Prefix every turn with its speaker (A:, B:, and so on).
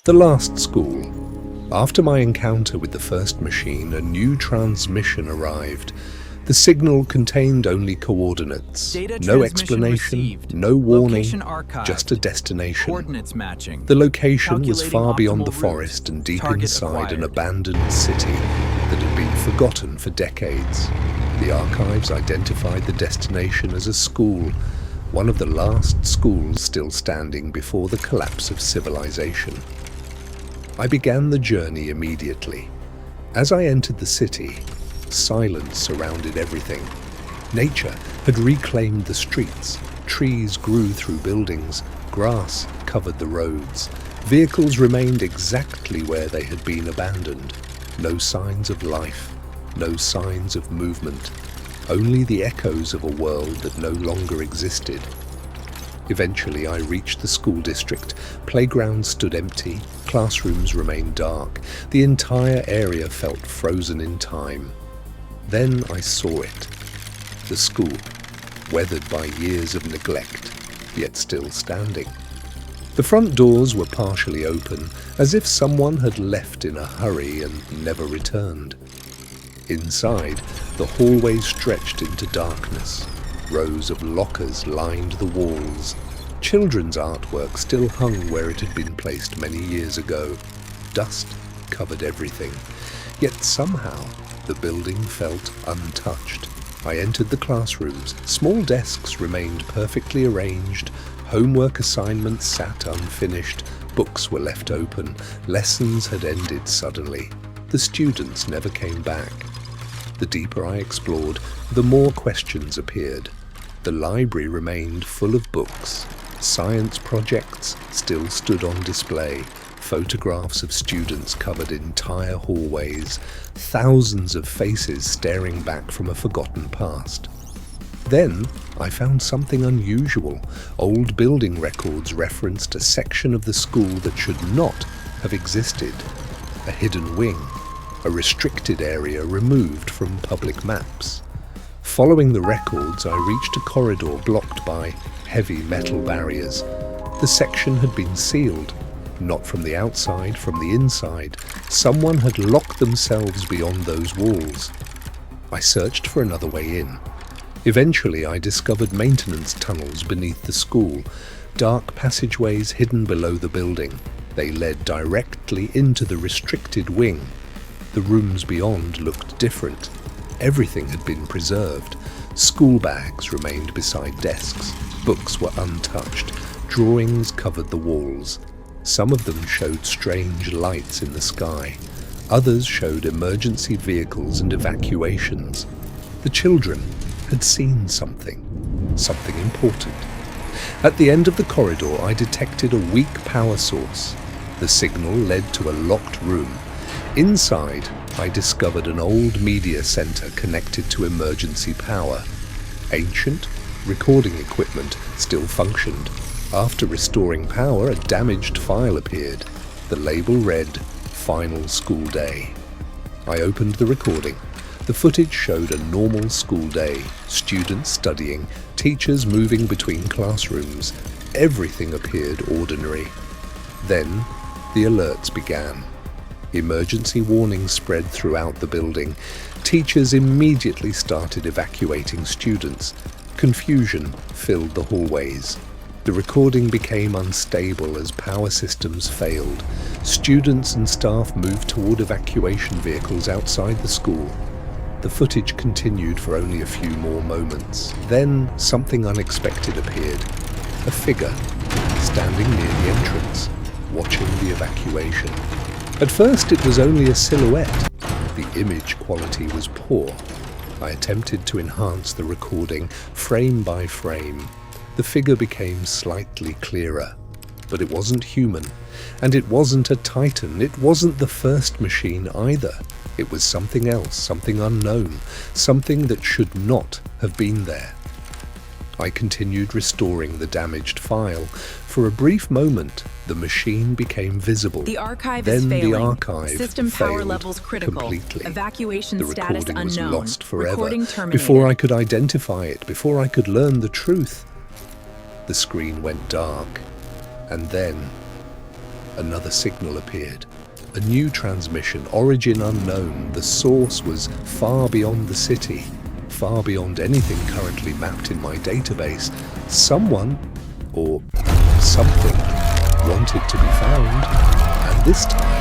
A: The last school. After my encounter with the first machine, a new transmission arrived. The signal contained only coordinates. No explanation, no warning, just a destination.
B: Coordinates matching.
A: The location was far beyond
B: optimal
A: the
B: route.
A: forest and deep
B: Target
A: inside an
B: acquired.
A: abandoned city that had been forgotten for decades. The archives identified the destination as a school, one of the last schools still standing before the collapse of civilization. I began the journey immediately. As I entered the city, silence surrounded everything. Nature had reclaimed the streets. Trees grew through buildings. Grass covered the roads. Vehicles remained exactly where they had been abandoned. No signs of life, no signs of movement. Only the echoes of a world that no longer existed. Eventually, I reached the school district. Playgrounds stood empty. Classrooms remained dark. The entire area felt frozen in time. Then I saw it. The school, weathered by years of neglect, yet still standing. The front doors were partially open, as if someone had left in a hurry and never returned. Inside, the hallway stretched into darkness. Rows of lockers lined the walls. Children's artwork still hung where it had been placed many years ago. Dust covered everything. Yet somehow, the building felt untouched. I entered the classrooms. Small desks remained perfectly arranged. Homework assignments sat unfinished. Books were left open. Lessons had ended suddenly. The students never came back. The deeper I explored, the more questions appeared. The library remained full of books. Science projects still stood on display. Photographs of students covered entire hallways. Thousands of faces staring back from a forgotten past. Then I found something unusual. Old building records referenced a section of the school that should not have existed. A hidden wing. A restricted area removed from public maps. Following the records, I reached a corridor blocked by heavy metal barriers. The section had been sealed, not from the outside, from the inside. Someone had locked themselves beyond those walls. I searched for another way in. Eventually, I discovered maintenance tunnels beneath the school, dark passageways hidden below the building. They led directly into the restricted wing. The rooms beyond looked different. Everything had been preserved. School bags remained beside desks. Books were untouched. Drawings covered the walls. Some of them showed strange lights in the sky. Others showed emergency vehicles and evacuations. The children had seen something important. At the end of the corridor, I detected a weak power source. The signal led to a locked room. Inside, I discovered an old media center connected to emergency power. Ancient, recording equipment still functioned. After restoring power, a damaged file appeared. The label read, "Final School Day." I opened the recording. The footage showed a normal school day, students studying, teachers moving between classrooms. Everything appeared ordinary. Then, the alerts began. Emergency warnings spread throughout the building. Teachers immediately started evacuating students. Confusion filled the hallways. The recording became unstable as power systems failed. Students and staff moved toward evacuation vehicles outside the school. The footage continued for only a few more moments. Then something unexpected appeared. A figure standing near the entrance, watching the evacuation. At first it was only a silhouette. The image quality was poor. I attempted to enhance the recording, frame by frame. The figure became slightly clearer. But it wasn't human. And it wasn't a Titan. It wasn't the first machine either. It was something else, something unknown, something that should not have been there. I continued restoring the damaged file. For a brief moment, the machine became visible.
C: The archive
A: Then
C: is failing.
A: the archive
C: System power
A: failed
C: levels critical.
A: completely.
C: Evacuation
A: The
C: status
A: recording was
C: unknown.
A: lost forever.
C: Recording terminated.
A: Before I could identify it, before I could learn the truth, the screen went dark. And then Another signal appeared. A new transmission, origin unknown. The source was far beyond the city, far beyond anything currently mapped in my database. Someone, or something, wanted to be found, and this time